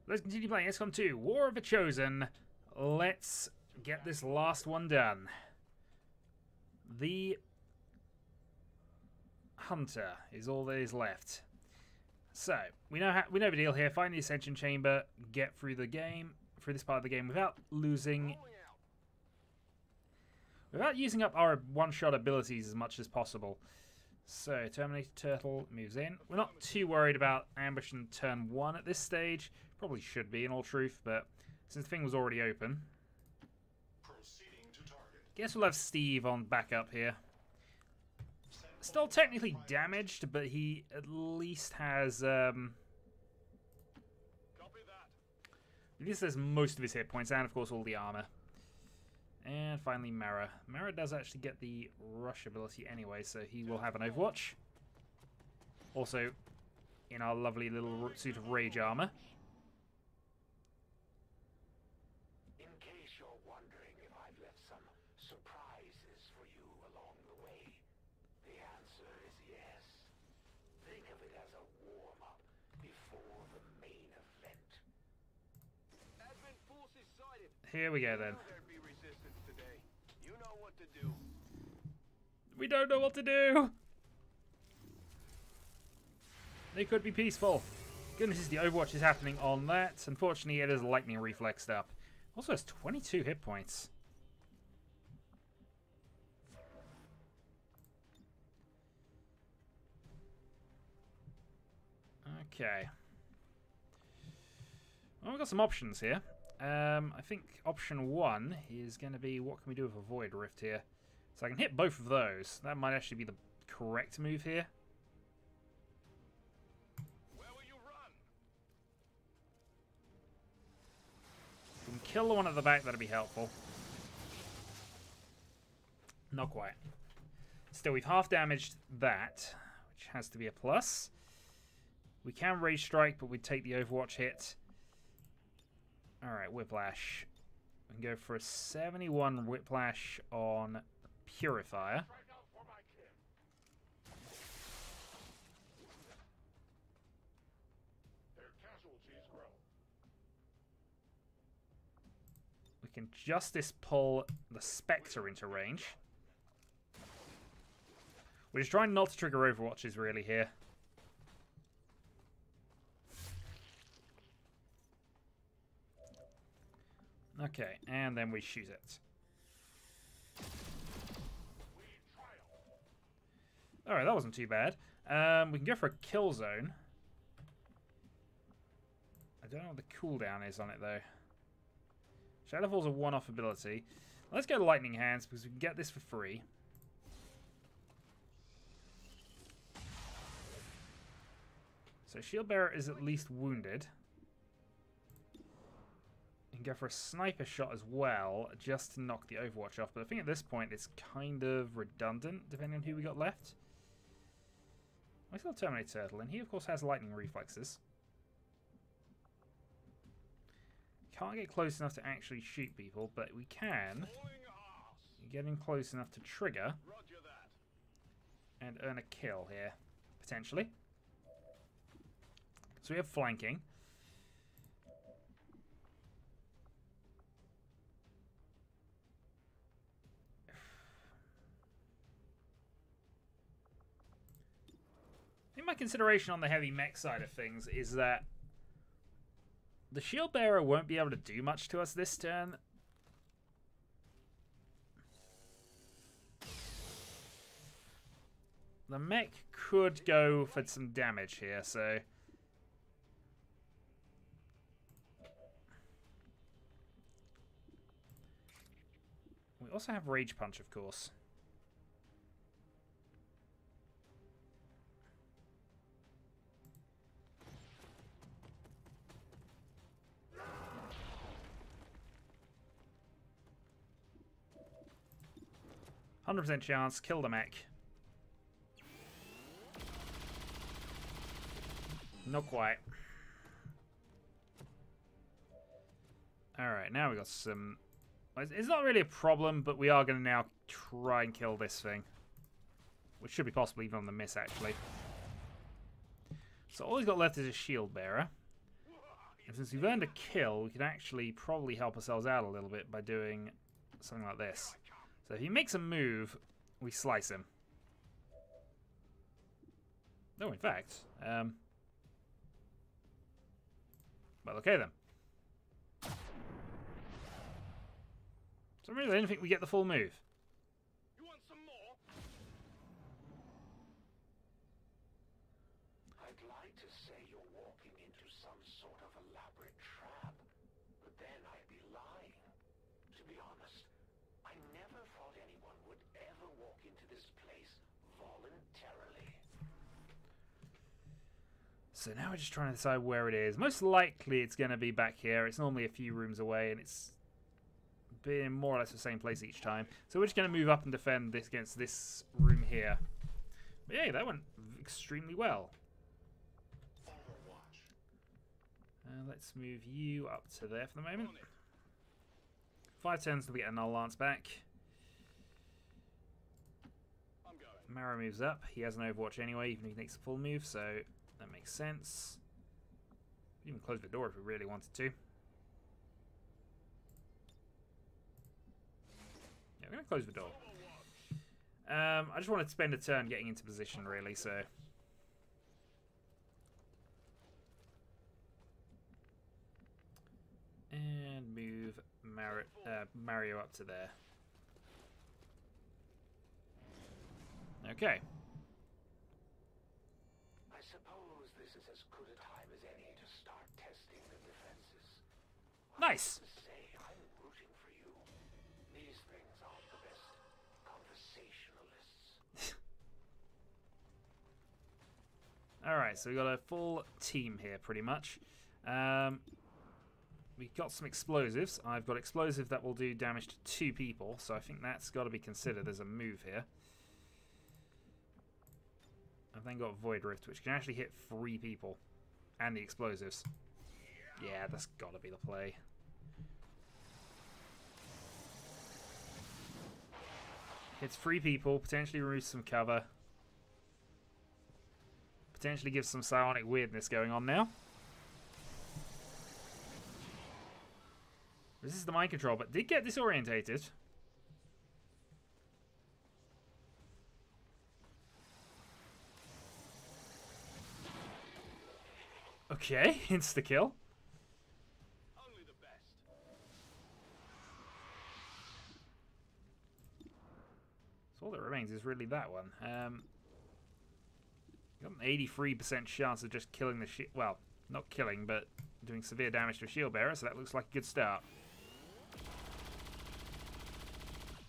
Let's continue playing Xcom2, War of the Chosen. Let's get this last one done. The Hunter is all that is left. So, we know the deal here. Find the Ascension Chamber, get through the game, through this part of the game without losing... without using up our one-shot abilities as much as possible. So, Terminator Turtle moves in. We're not too worried about ambush in turn 1 at this stage. Probably should be, in all truth, but since the thing was already open. Proceeding to target. Guess we'll have Steve on backup here. Still technically damaged, but he at least has... Copy that. at least has most of his hit points, and of course all the armor. And finally Mara. Mara does actually get the rush ability anyway, so he will have an Overwatch. Also, in our lovely little suit of rage armor. In case you're wondering if I've left some surprises for you along the way, the answer is yes. Think of it as a warm-up before the main event. Advent forces sighted. Here we go then. There'd be resistance today. You know what to do. We don't know what to do! They could be peaceful. Goodness, is the Overwatch is happening on that. Unfortunately, it is lightning reflexed up. Also has 22 hit points. Okay. Well, we've got some options here. I think option 1 is going to be, what can we do with a Void Rift here? So I can hit both of those. That might actually be the correct move here. Where will you run? If we can kill the one at the back, that'd be helpful. Not quite. Still, we've half damaged that, which has to be a plus. We can Rage Strike, but we'd take the Overwatch hit. Alright, Whiplash. We can go for a 71 Whiplash on Purifier. Their casualties grow. We can Justice pull the Spectre into range. We're just trying not to trigger Overwatches really here. Okay, and then we shoot it. Alright, that wasn't too bad. We can go for a kill zone. I don't know what the cooldown is on it, though. Shadowfall's a one-off ability. Let's go to Lightning Hands, because we can get this for free. So Shield Bearer is at least wounded. You can go for a sniper shot as well, just to knock the Overwatch off. But I think at this point it's kind of redundant, depending on who we got left. We still have Terminator Turtle, and he of course has lightning reflexes. Can't get close enough to actually shoot people, but we can get him close enough to trigger and earn a kill here, potentially. So we have flanking. I think my consideration on the heavy mech side of things is that the Shield Bearer won't be able to do much to us this turn. The mech could go for some damage here, so... we also have Rage Punch, of course. %100% chance, kill the mech. Not quite. Alright, now we got some... it's not really a problem, but we are going to now try and kill this thing. Which should be possible even on the miss, actually. So all he's got left is a shield bearer. And since we've earned a kill, we can actually probably help ourselves out a little bit by doing something like this. So if he makes a move, we slice him. No, in fact. Well, okay then. So really, I don't think we get the full move. You want some more? I'd like to say you're walking into some sort of elaborate trap, but then I'd be lying. To be honest, I never thought anyone would ever walk into this place voluntarily. So now we're just trying to decide where it is. Most likely it's going to be back here. It's normally a few rooms away, and it's been more or less the same place each time. So we're just going to move up and defend this against this room here. But yeah, that went extremely well. Let's move you up to there for the moment. 5 turns to get a null lance back. I'm going. Mara moves up. He has an overwatch anyway, even if he makes a full move, so that makes sense. We can even close the door if we really wanted to. Yeah, we're going to close the door. I just wanted to spend a turn getting into position, really, so... And move Mario up to there. Okay. I suppose this is as good a time as any to start testing the defenses. Nice! To say, I'm rooting for you. These things aren't the best conversationalists. Alright, so we got a full team here, pretty much. We got some explosives. I've got explosive that will do damage to 2 people, so I think that's got to be considered as a move here. I've then got Void Rift, which can actually hit 3 people. And the explosives. Yeah, that's got to be the play. Hits 3 people, potentially removes some cover. Potentially gives some psionic weirdness going on now. Resists the mind control, but did get disorientated. Okay, insta-kill. Only the best. So all that remains is really that one. Got an 83% chance of just killing the shield. Well, not killing, but doing severe damage to a shield bearer, so that looks like a good start.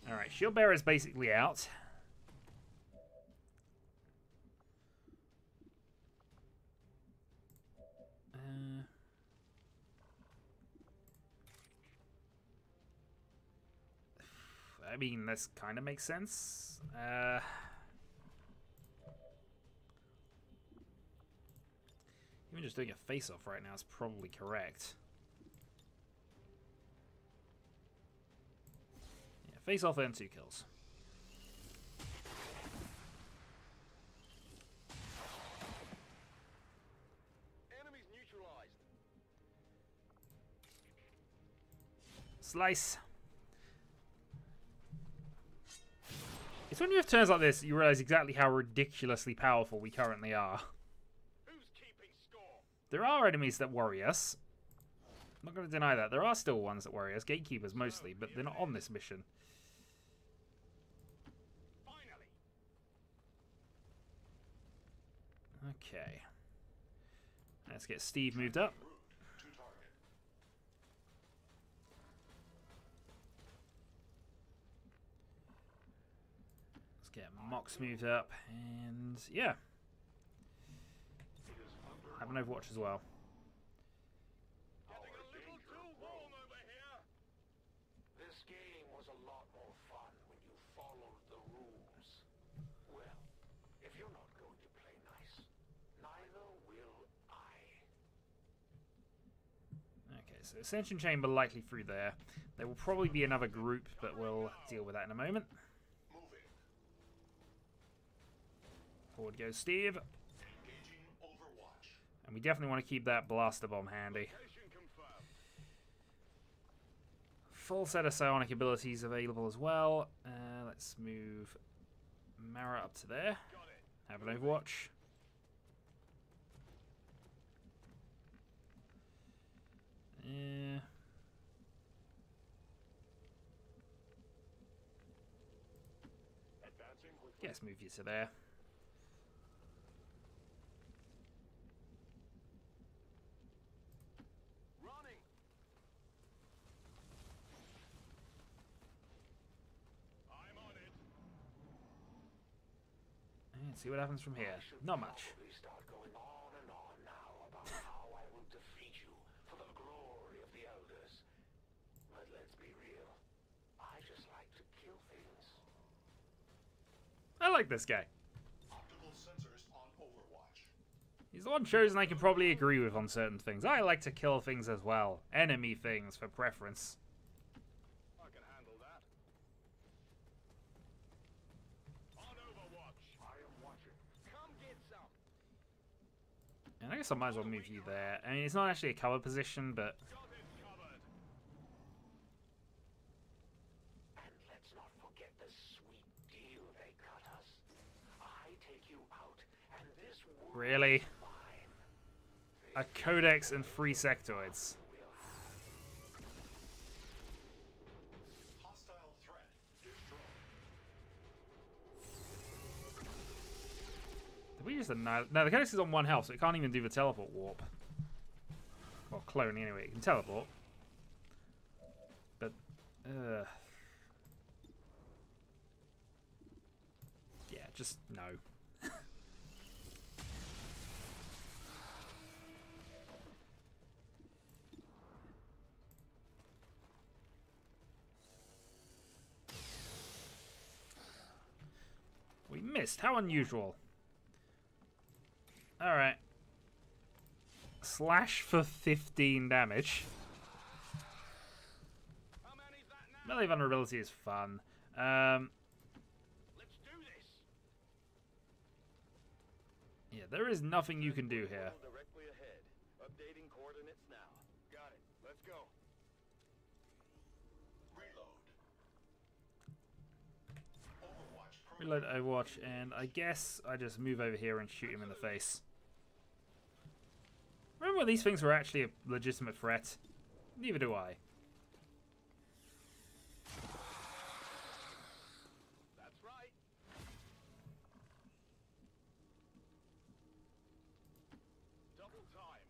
Alright, shield bearer is basically out. I mean, this kind of makes sense. Even just doing a face-off right now is probably correct. Yeah, face-off and 2 kills. Enemies neutralized. Slice. It's when you have turns like this that you realize exactly how ridiculously powerful we currently are. Who's keeping score? There are enemies that worry us. I'm not going to deny that. There are still ones that worry us. Gatekeepers mostly, but they're not on this mission. Finally. Okay. Let's get Steve moved up. Let's get Mox moved up. And yeah. Have an Overwatch as well. Getting a little too warm over here. This game was a lot more fun when you followed the rules. Well, if you're not going to play nice, neither will I. Okay, so Ascension Chamber likely through there. There will probably be another group, but we'll deal with that in a moment. Forward goes Steve. And we definitely want to keep that blaster bomb handy. Location full set of psionic abilities available as well. Let's move Mara up to there. Have an Overwatch. Yes, move you to there. Running. I'm on it. And see what happens from here. Not much. We start going on and on now about how I will defeat you for the glory of the elders. But let's be real. I just like to kill things. I like this guy. Optical sensors on Overwatch. He's the one chosen I can probably agree with on certain things. I like to kill things as well. Enemy things for preference. I can handle that. On Overwatch. I am watching. Come get some. And I guess I might as well move you there. I mean, it's not actually a cover position, but... Got it covered. And let's not forget the sweet deal they cut us. I take you out, and this world Really? is mine. A codex and 3 sectoids. Hostile threat destroyed. Did we just annihilate... No, the codex is on 1 health, so it can't even do the teleport warp. Well, cloning anyway. It can teleport. But, yeah, just no. We missed. How unusual. Alright. Slash for 15 damage. How many's that now? Melee vulnerability is fun. Let's do this. Yeah, there is nothing you can do here. Directly ahead. Updating coordinates now. Got it. Let's go. Reload. Reload Overwatch, and I guess I just move over here and shoot him in the face. Remember when these things were actually a legitimate threat? Neither do I. That's right. Double time.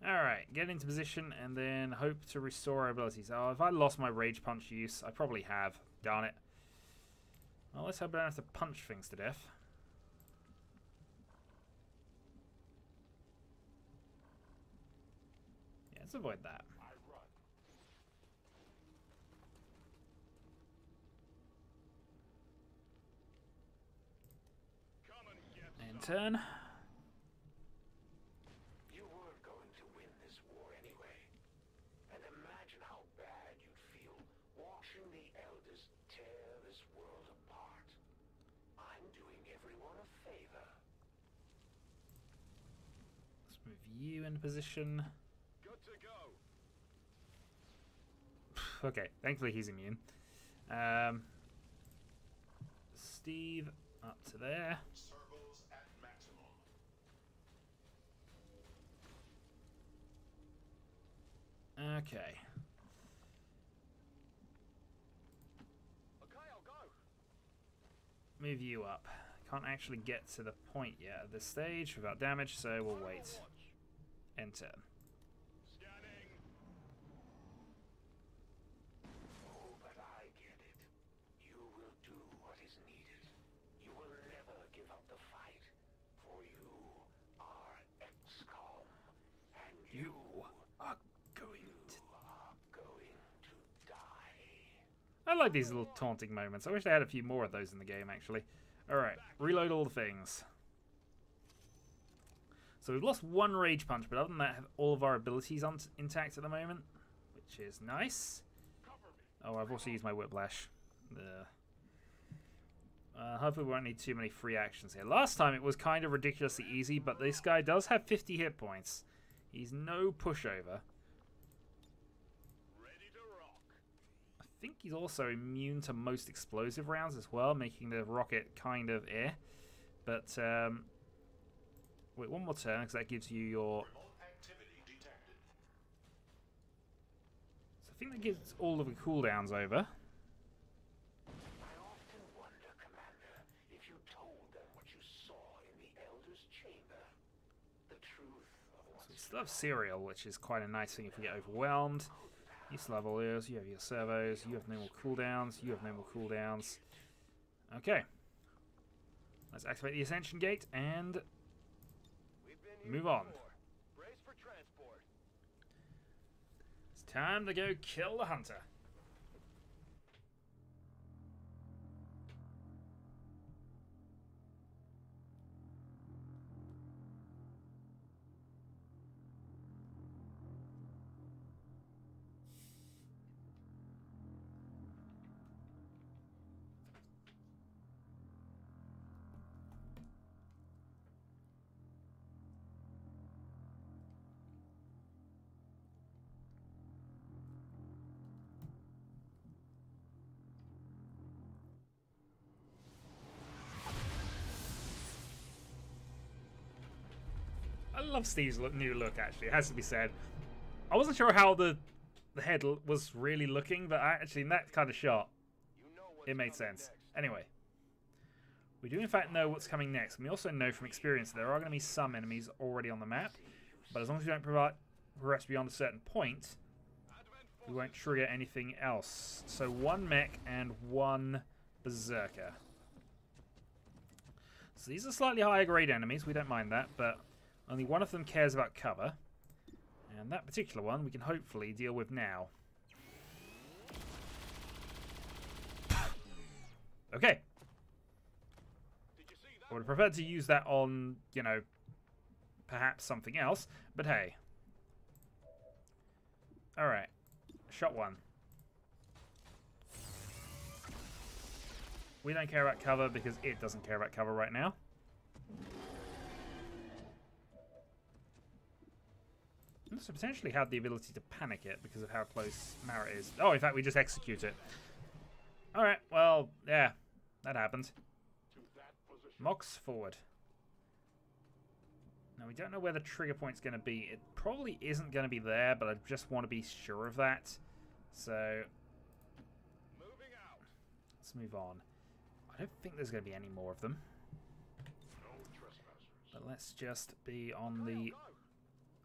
Alright, get into position and then hope to restore our abilities. Oh, if I lost my Rage Punch use, I probably have. Darn it. Well, let's hope I don't have to punch things to death. Yeah, let's avoid that. I run. Come and get And some. turn. You weren't going to win this war anyway. And imagine how bad you'd feel watching the elders tear this world apart. I'm doing everyone a favor. Let's move you into position. Good to go. Okay, thankfully he's immune. Steve up to there. Servos at maximum. Okay. Okay, I'll go. Move you up. Can't actually get to the point yet at this stage without damage, so we'll wait. Overwatch. End turn. Scanning. Oh, but I get it. You will do what is needed. You will never give up the fight. For you are Xcom. And you are going to... are going to die. I like these little taunting moments. I wish they had a few more of those in the game, actually. Alright, reload all the things. So we've lost 1 Rage Punch, but other than that, have all of our abilities intact at the moment, which is nice. Oh, I've also used my Whiplash. Hopefully we won't need too many free actions here. Last time it was kind of ridiculously easy, but this guy does have 50 hit points. He's no pushover. Ready to rock. think he's also immune to most explosive rounds as well, making the rocket kind of But, wait, one more turn, because that gives you your... Remote activity detected. So I think that gives all of the cooldowns over. I often wonder, Commander, if you told them what you saw in the Elder's Chamber. The truth of So what's you still have Serial, which is quite a nice thing if we get overwhelmed. You still have all yours, you have your servos, you have no more cooldowns, you have no more cooldowns. Okay. Let's activate the Ascension Gate and We've been here move on. before. Brace for transport. It's time to go kill the hunter. I love Steve's new look, actually, it has to be said. I wasn't sure how the head was really looking, but actually in that kind of shot, You know what's it made coming sense. next. Anyway, we do in fact know what's coming next. And we also know from experience that there are going to be some enemies already on the map, but as long as we don't progress beyond a certain point, we won't trigger anything else. So one mech and one berserker. So these are slightly higher grade enemies, we don't mind that, but only one of them cares about cover. And that particular one we can hopefully deal with now. Okay. I would have preferred to use that on, you know, perhaps something else, but hey. Alright. Shot one. We don't care about cover because it doesn't care about cover right now. So potentially had the ability to panic it because of how close Mara is. Oh, in fact, we just execute it. Alright, well, yeah, that happened. to that position. Mox forward. Now, we don't know where the trigger point's going to be. It probably isn't going to be there, but I just want to be sure of that. So, Moving out. let's move on. I don't think there's going to be any more of them. No trespassers. But let's just be on the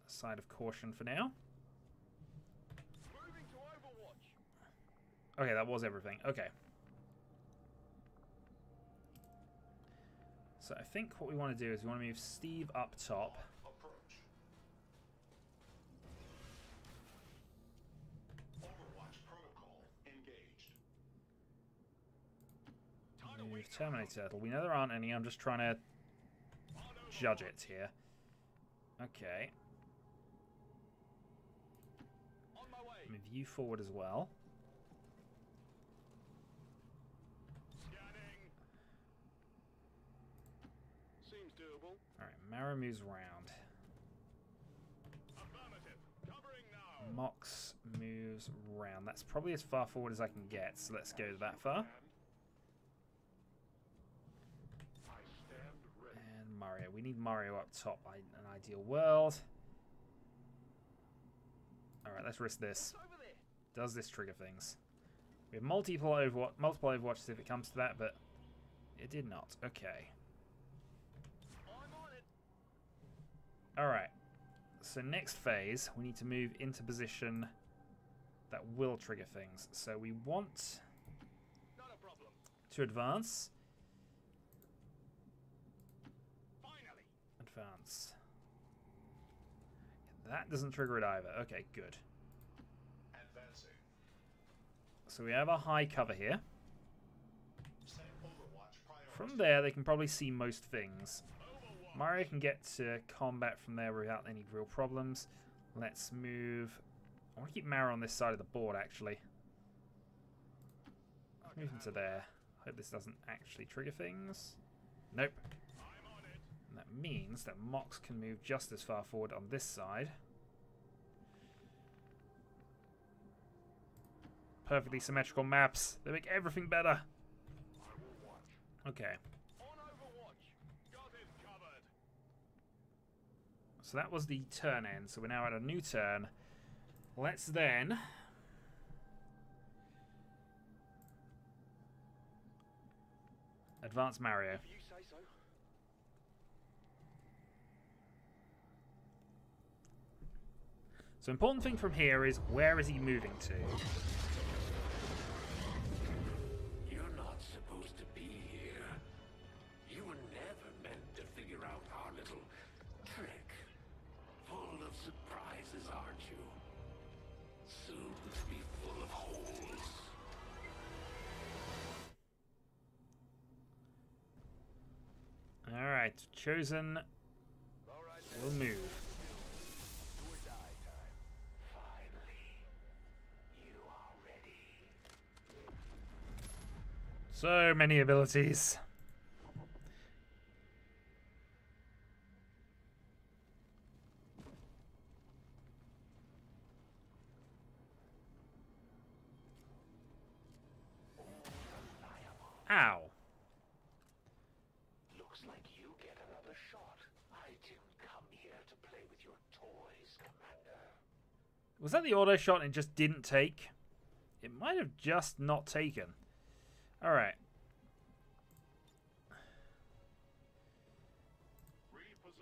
side of caution for now. Moving to Overwatch. Okay, that was everything. Okay. So I think what we want to do is we want to move Steve up top. Approach. Overwatch protocol engaged. Move Terminator Turtle. We know there aren't any. I'm just trying to judge it here. Okay. On my way. Move you forward as well. Scanning. Seems doable. Alright, Mara moves around. Affirmative. Covering now. Mox moves round. That's probably as far forward as I can get, so let's go that far. I stand ready. And Mario. We need Mario up top in an ideal world. Alright, let's risk this. Over there. Does this trigger things? We have multiple Overwatches if it comes to that, but it did not. Okay. I'm on it. Alright. So next phase, we need to move into position that will trigger things. So we want Not a problem. to advance. Finally. Advance. That doesn't trigger it either. Okay, good. Advancing. So we have a high cover here. Set Overwatch priority. From there, they can probably see most things. Mario can get to combat from there without any real problems. Let's move... I want to keep Mara on this side of the board, actually. Let's move him to there. Hope this doesn't actually trigger things. Nope. I'm on it. And that means that Mox can move just as far forward on this side. perfectly symmetrical maps. They make everything better. Okay. On Overwatch. Got it covered. So that was the turn end. So we're now at a new turn. Let's then... advance Mario. If you say so. So important thing from here is, where is he moving to? You're not supposed to be here. You were never meant to figure out our little trick. Full of surprises, aren't you? Soon to be full of holes. Alright, chosen All right. will move. Do or die time. Finally, you are ready. So many abilities. Ow. Looks like you get another shot. I didn't come here to play with your toys, Commander. Was that the auto shot and it just didn't take? It might have just not taken. Alright.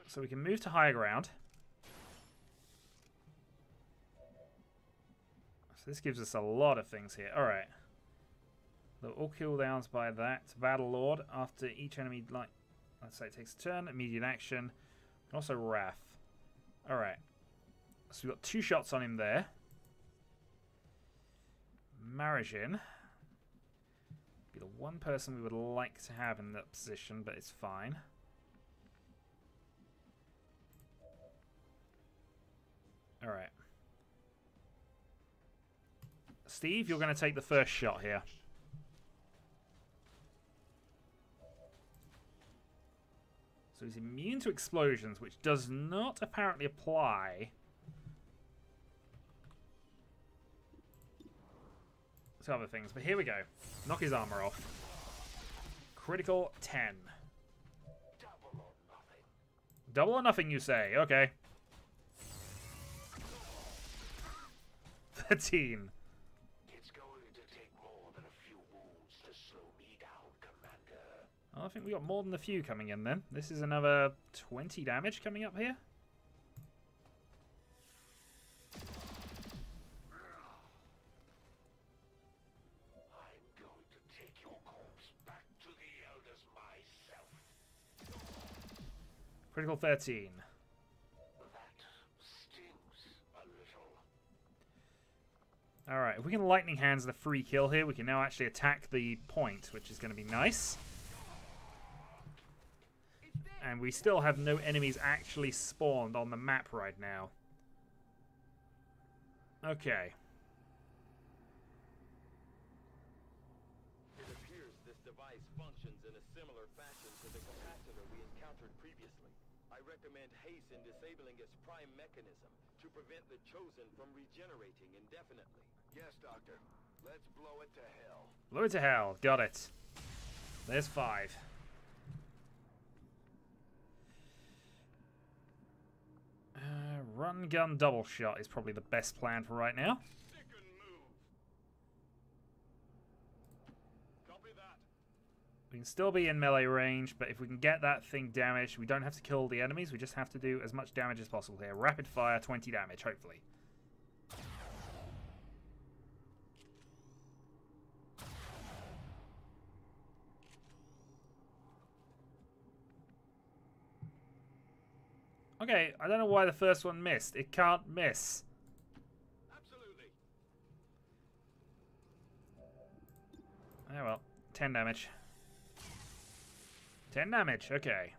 So we can move to higher ground. So this gives us a lot of things here. Alright. All cooldowns by that. Battle Lord. After each enemy, like, let's say it takes a turn, immediate action. And also Wrath. Alright. So we've got 2 shots on him there. Marajin. Be the one person we would like to have in that position, but it's fine. Alright. Steve, you're going to take the first shot here. So he's immune to explosions, which does not apparently apply to other things. But here we go. Knock his armor off. Critical 10. Double or nothing. Double or nothing, you say? Okay. 13. It's going to take more than a few wounds to slow me down, Commander. I think we got more than a few coming in then. This is another 20 damage coming up here. I'm going to take your corpse back to the Elders myself. Critical 13. That stings a little. Alright, if we can Lightning Hands the free kill here, we can now actually attack the point, which is going to be nice. And we still have no enemies actually spawned on the map right now. Okay. It appears this device functions in a similar fashion to the capacitor we encountered previously. I recommend haste in disabling its prime mechanism to prevent the Chosen from regenerating indefinitely. Yes, Doctor. Let's blow it to hell. Blow it to hell. Got it. There's 5. Run, gun, double shot is probably the best plan for right now. Stick and move. Copy that. We can still be in melee range, but if we can get that thing damaged, we don't have to kill the enemies. We just have to do as much damage as possible here. Rapid fire, 20 damage, hopefully. Okay, I don't know why the first one missed. It can't miss. Absolutely. Oh well, 10 damage. 10 damage, okay.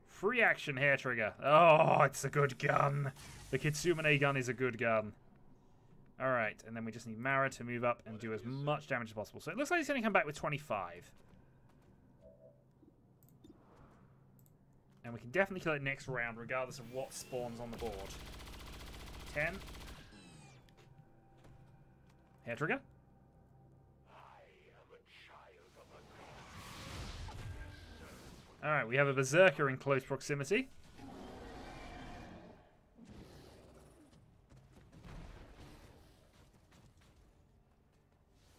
Free action hair trigger. Oh, it's a good gun. The Kitsumune gun is a good gun. Alright, and then we just need Mara to move up and do as much damage as possible. So it looks like he's going to come back with 25. And we can definitely kill it next round, regardless of what spawns on the board. 10. Hair trigger. Alright, we have a Berserker in close proximity.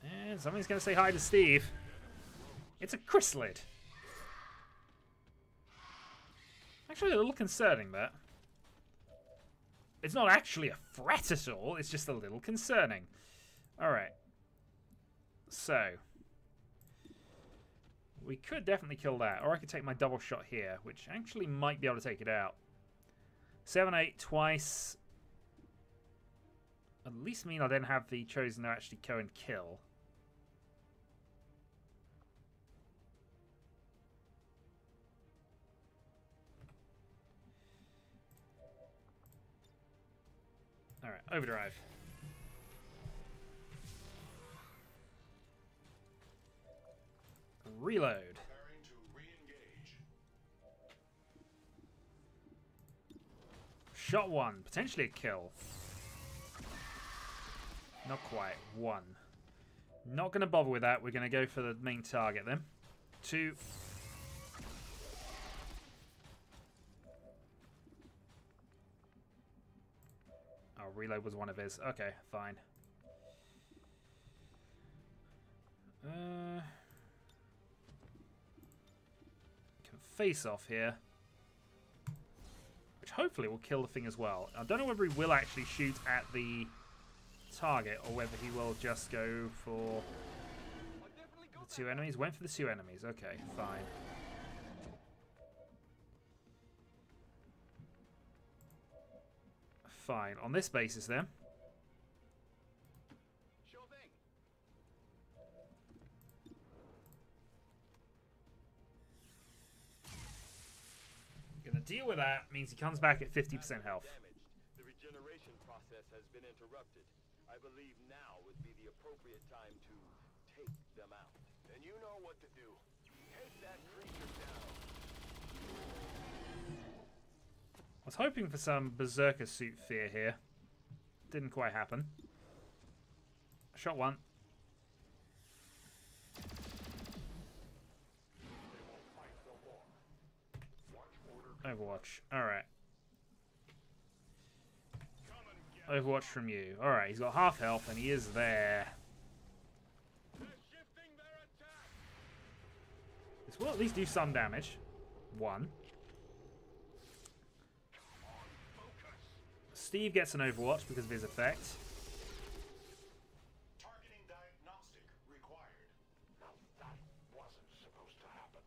And somebody's going to say hi to Steve. It's a chrysalid. Actually, a little concerning, that. It's not actually a threat at all. It's just a little concerning. Alright. So. We could definitely kill that. Or I could take my double shot here, which actually might be able to take it out. 7-8 twice. At least mean I then have the Chosen to actually go and kill. Alright, overdrive. Reload. Preparing to re-engage. Shot 1. Potentially a kill. Not quite. 1. Not going to bother with that. We're going to go for the main target then. 2. Oh, reload was one of his. Okay, fine. Can face off here. Which hopefully will kill the thing as well. I don't know whether he will actually shoot at the target or whether he will just go for the 2 enemies. Went for the 2 enemies. Okay, fine. Fine. On this basis then. Sure thing. Gonna deal with that means he comes back at 50% health. Damaged. The regeneration process has been interrupted. I believe now would be the appropriate time to take them out. And you know what to do. Take that creature down. I was hoping for some Berserker suit fear here. Didn't quite happen. Shot 1. Overwatch. Alright. Overwatch from you. Alright, he's got half health and he is there. This will at least do some damage. 1. Steve gets an Overwatch because of his effect. Targeting diagnostic required. Now that wasn't supposed to happen.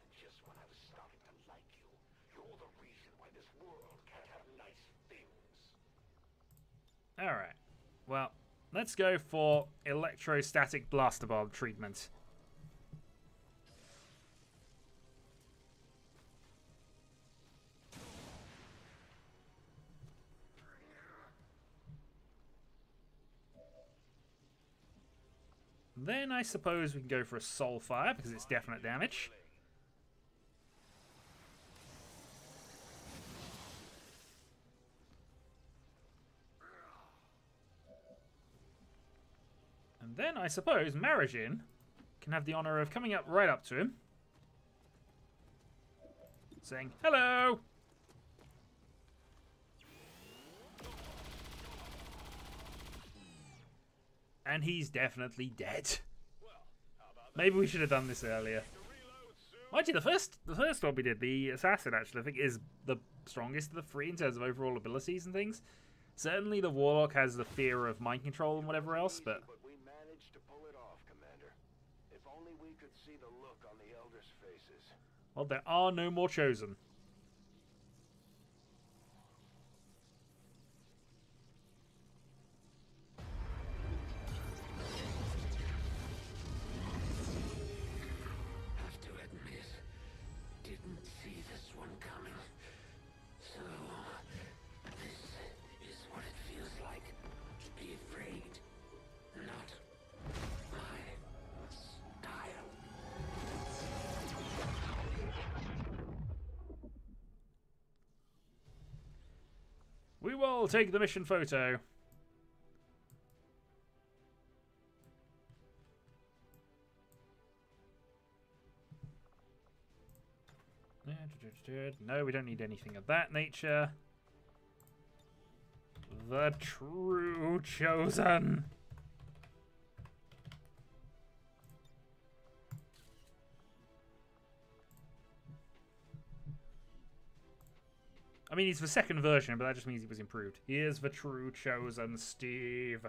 And just when I was starting to like you, you're the reason why this world can't have nice things. Alright. Well, let's go for electrostatic blaster bomb treatment. Then I suppose we can go for a soul fire because it's definite damage. And then I suppose Marajin can have the honor of coming up right up to him, saying, "Hello!" And he's definitely dead. Maybe we should have done this earlier. Mind you, the first one we did, the assassin, actually, I think is the strongest of the 3 in terms of overall abilities and things. Certainly the warlock has the fear of mind control and whatever else, but we managed to pull it off, Commander. If only we could see the look on the elders' faces. well, there are no more chosen. Have to admit, didn't see this one coming. So, this is what it feels like to be afraid. Not my style. We will take the mission photo. No, we don't need anything of that nature. The true chosen. I mean, he's the second version, but that just means he was improved. He is the true chosen, Steve.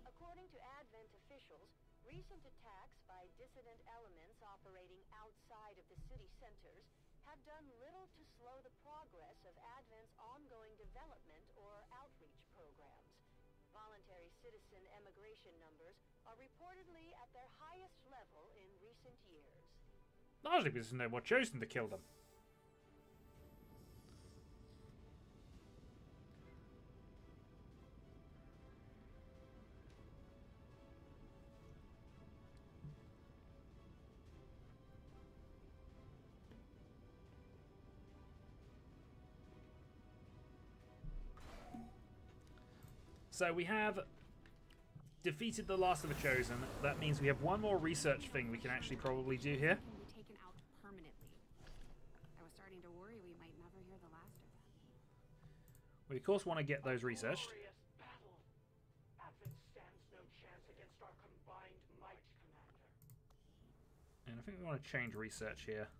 According to Advent officials, recent attacks by dissident elements operating outside of the city centers have done little to slow the progress of Advent's ongoing development or outreach programs. Voluntary citizen emigration numbers are reportedly at their highest level in recent years. Largely because there's no more chosen to kill them. So we have defeated the last of the chosen. That means we have one more research thing we can actually probably do here. Can be taken out permanently. I was starting to worry we might never hear the last of them. We of course want to get those researched. Glorious battle. Advent stands no chance against our combined might, Commander. And I think we want to change research here.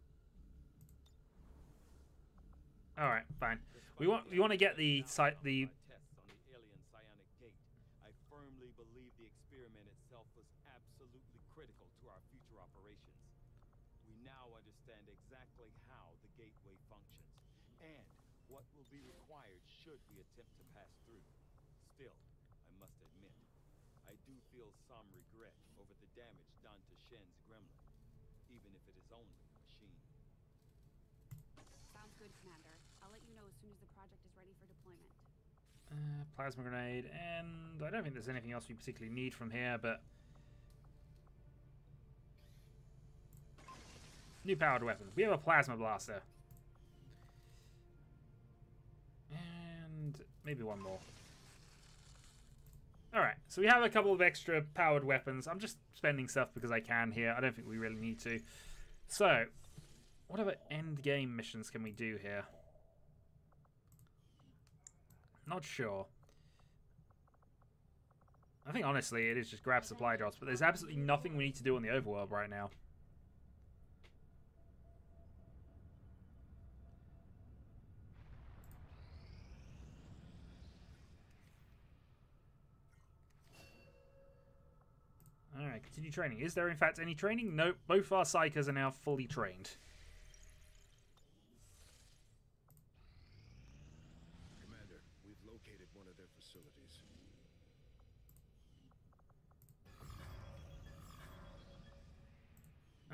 All right, fine. We want to get the site the. Tests on the alien psionic gate. I firmly believe the experiment itself was absolutely critical to our future operations. We now understand exactly how the gateway functions and what will be required should we attempt to pass through. Still, I must admit, I do feel some regret over the damage done to Shen's gremlin, even if it is only a machine. Sounds good, Commander. I'll let you know as soon as the project is ready for deployment. Plasma grenade, and I don't think there's anything else we particularly need from here, but... New powered weapon. We have a plasma blaster. And maybe one more. Alright, so we have a couple of extra powered weapons. I'm just spending stuff because I can here. I don't think we really need to. So, what other end game missions can we do here? Not sure. I think honestly it is just grab supply drops, but there's absolutely nothing we need to do on the overworld right now. Alright, continue training. Is there in fact any training? Nope, both our psychers are now fully trained. Commander, we've located one of their facilities.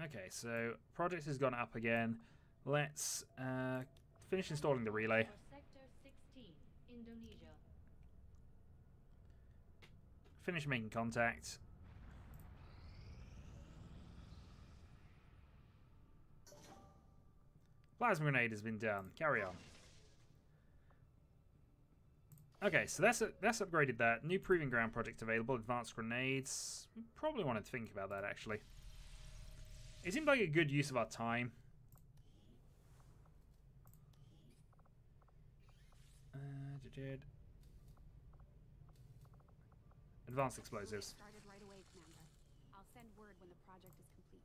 Okay, so project has gone up again. Let's finish installing the relay. For Sector 16, Indonesia. Finish making contact. Plasma grenade has been done. Carry on. Okay, so that's upgraded that. New proving ground project available. Advanced grenades. We probably want to think about that, actually. It seemed like a good use of our time. Advanced explosives. Started right away, Commander. I'll send word when the project is complete.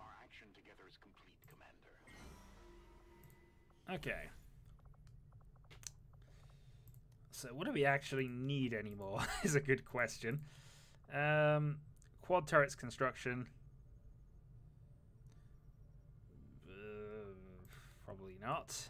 Our action together is complete, Commander. Okay. So what do we actually need anymore is a good question. Quad turrets construction. Probably not.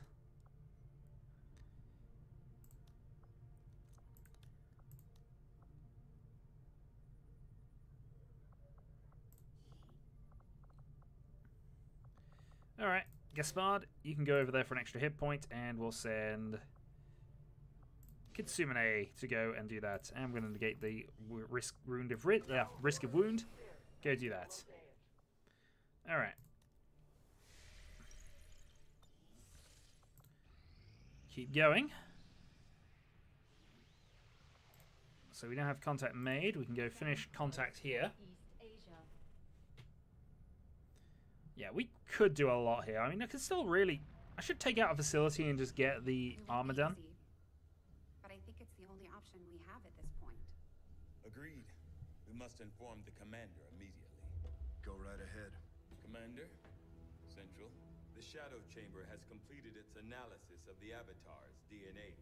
Alright, Gaspard, you can go over there for an extra hit point, and we'll send Kitsumine to go and do that. And I'm going to negate the risk of wound. Go do that. Alright. Keep going. So we now have contact made. We can go finish contact here. East Asia. Yeah, we could do a lot here. I mean, I could still really... I should take out a facility and just get the It won't armor be done. easy, but I think it's the only option we have at this point. Agreed. We must inform the commander immediately. Go right ahead. Commander, Central, the Shadow Chamber has completed its analysis of the Avatar's DNA.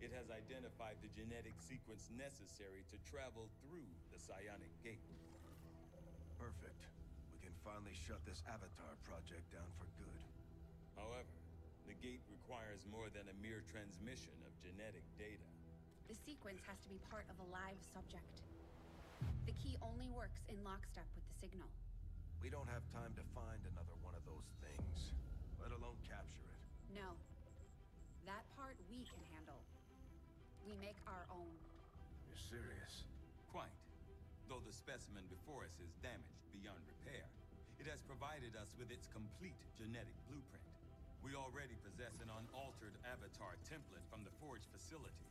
It has identified the genetic sequence necessary to travel through the Psionic Gate. Perfect. We can finally shut this Avatar project down for good. However, the gate requires more than a mere transmission of genetic data. The sequence has to be part of a live subject. The key only works in lockstep with the signal. We don't have time to find another one of those things, let alone capture it. No. That part we can handle. We make our own. You're serious? Quite. Though the specimen before us is damaged beyond repair, it has provided us with its complete genetic blueprint. We already possess an unaltered Avatar template from the Forge facility.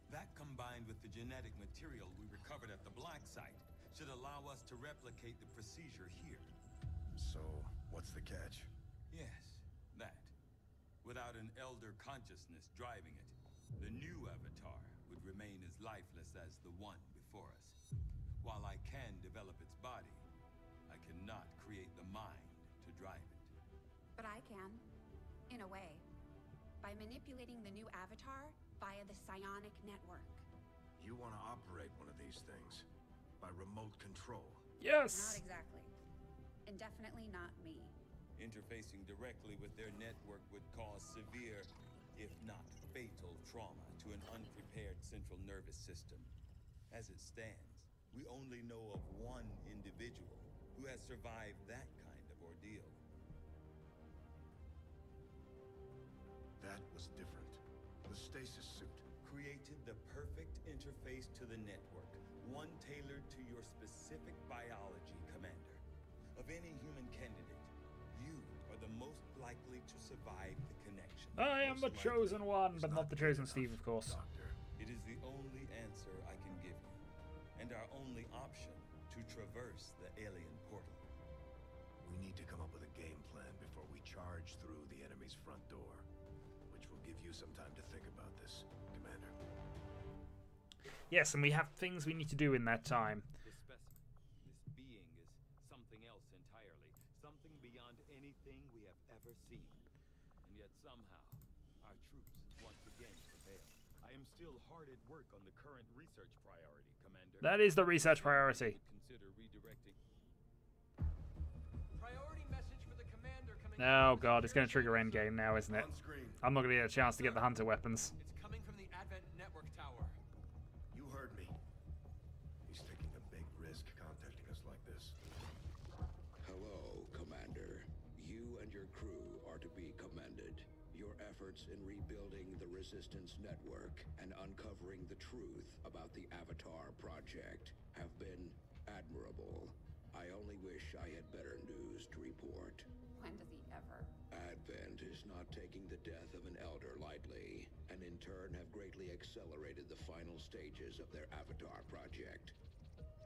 That, combined with the genetic material we recovered at the Black Site, should allow us to replicate the procedure here. So, what's the catch? Yes, that. Without an Elder consciousness driving it, the new Avatar would remain as lifeless as the one before us. While I can develop its body, I cannot create the mind to drive it. But I can. In a way. By manipulating the new Avatar via the psionic network. You want to operate one of these things? By remote control? Not Yes! exactly. And definitely not me. Interfacing directly with their network would cause severe, if not fatal, trauma to an unprepared central nervous system. As it stands, we only know of one individual who has survived that kind of ordeal. That was different. The stasis suit. Created the perfect interface to the network, one tailored to your specific biology, Commander. Of any human candidate, you are the most likely to survive the connection. I am the Most chosen likely. one, but not the chosen Steve, of course. Doctor. It is the only answer I can give you, and our only option to traverse the alien portal. We need to come up with a game plan before we charge through the enemy's front door. Which will give you some time to think about this, Commander. Yes, and we have things we need to do in that time. This specimen, this being is something else entirely, something beyond anything we have ever seen. And yet somehow, our troops once again prevail. I am still hard at work on the current research priority, Commander. That is the research priority. Consider redirecting. Priority message for the commander coming. Oh god, it's going to trigger endgame now, isn't it? On screen. I'm not going to get a chance to get the hunter weapons. It's coming from the Advent network tower. You heard me. He's taking a big risk contacting us like this. Hello, Commander. You and your crew are to be commended. Your efforts in rebuilding the Resistance network and uncovering the truth about the Avatar project have been admirable. I only wish I had better news to report. When does he ever? Advent is not taking the death of an elder lightly, and in turn have greatly accelerated the final stages of their Avatar project.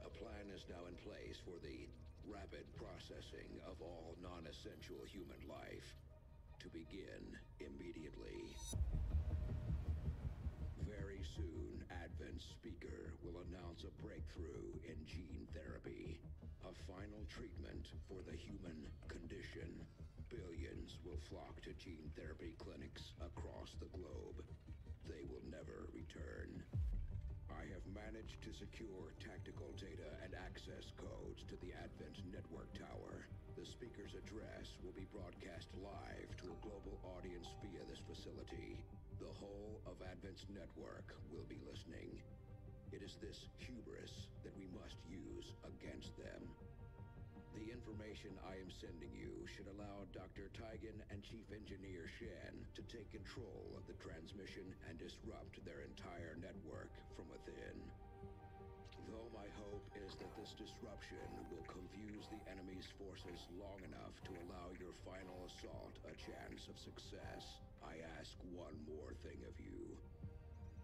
A plan is now in place for the rapid processing of all non-essential human life, to begin immediately. Very soon, Advent's speaker will announce a breakthrough in gene therapy, a final treatment for the human condition. Billions will flock to gene therapy clinics across the globe. They will never return. I have managed to secure tactical data and access codes to the Advent network tower. The speaker's address will be broadcast live to a global audience via this facility. The whole of Advent's network will be listening. It is this hubris that we must use against them. The information I am sending you should allow Dr. Taigen and Chief Engineer Shen to take control of the transmission and disrupt their entire network from within. Though my hope is that this disruption will confuse the enemy's forces long enough to allow your final assault a chance of success, I ask one more thing of you.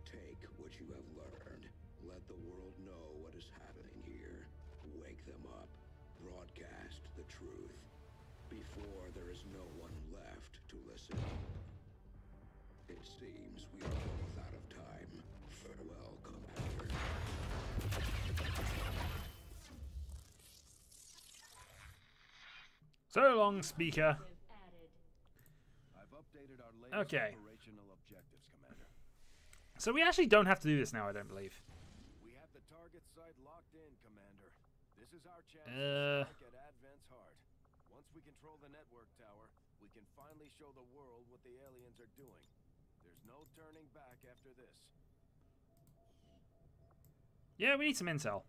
Take what you have learned, Let the world know what is happening here. Wake them up. Broadcast the truth. Before there is no one left to listen. It seems we are both out of time. Farewell, Commander. So long, speaker. I've updated our latest operational objectives, Commander. So we actually don't have to do this now, I don't believe. We have the target site locked in, Commander. This is our chance to strike at Advent's heart. Once we control the network tower, we can finally show the world what the aliens are doing. There's no turning back after this. Yeah, we need some intel.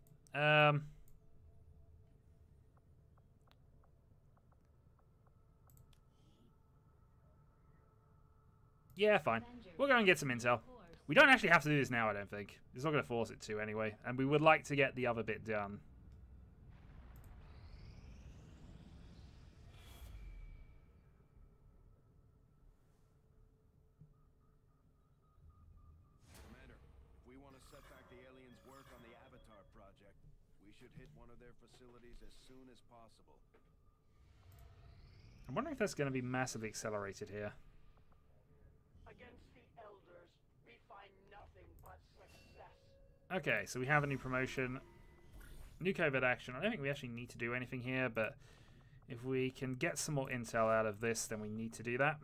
Yeah, fine. We'll go and get some intel. We don't actually have to do this now, I don't think. It's not going to force it to anyway. And we would like to get the other bit done. Commander, if we want to set back the aliens' work on the Avatar project, we should hit one of their facilities as soon as possible. I'm wondering if that's going to be massively accelerated here. Against the Elders, we find nothing but success. Okay, so we have a new promotion. New covert action. I don't think we actually need to do anything here, but if we can get some more intel out of this, then we need to do that.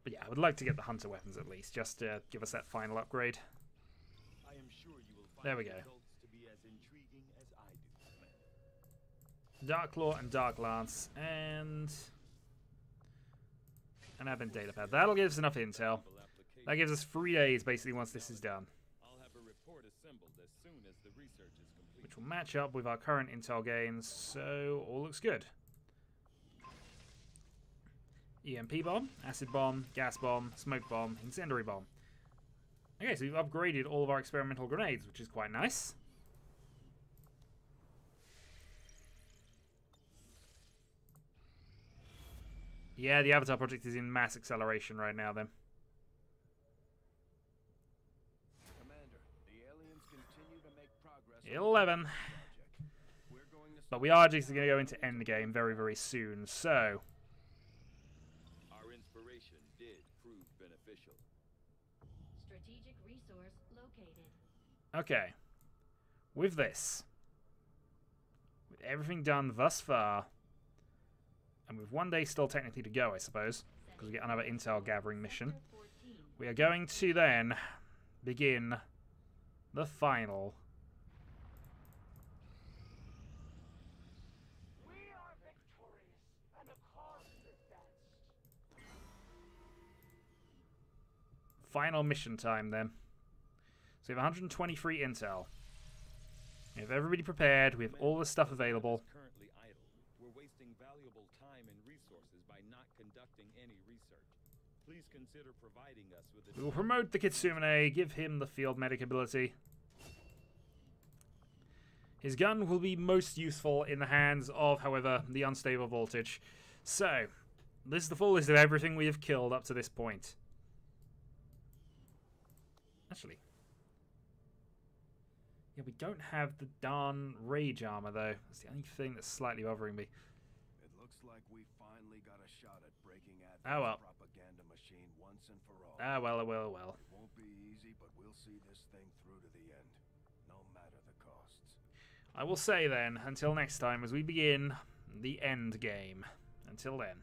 But yeah, I would like to get the hunter weapons at least, just to give us that final upgrade. I am sure you will find there we go. results to be as intriguing as I do, Commander. Dark Claw and Dark Lance, and an Advent data pad. That'll give us enough intel. That gives us 3 days, basically, once this is done. I'll have a report assembled as soon as the research is complete. Which will match up with our current intel gains, so all looks good. EMP bomb, acid bomb, gas bomb, smoke bomb, incendiary bomb. Okay, so we've upgraded all of our experimental grenades, which is quite nice. Yeah, the Avatar project is in mass acceleration right now, then. Commander, the aliens continue to make progress. 11. But we are just going to go into endgame very, very soon, so... Our inspiration did prove beneficial. Strategic resource located. Okay. With this, with everything done thus far, and with 1 day still technically to go, I suppose, because we get another intel gathering mission, we are going to then begin the final. We are victorious, and the cause is advanced. Final mission time, then. So we have 123 intel. We have everybody prepared. We have all the stuff available. Currently idle. We're wasting valuable time and resources by not conducting any research. Please consider providing us with We will promote the Kitsune, give him the field medic ability. His gun will be most useful in the hands of, however, the unstable voltage. So, this is the full list of everything we have killed up to this point. Actually, yeah, we don't have the darn rage armor, though. That's the only thing that's slightly bothering me. It looks like we finally got a shot at breaking well. propaganda machine once and for all. Well. It won't be easy, but we'll see this thing through to the end, no matter the costs. I will say then, until next time, as we begin the end game. Until then.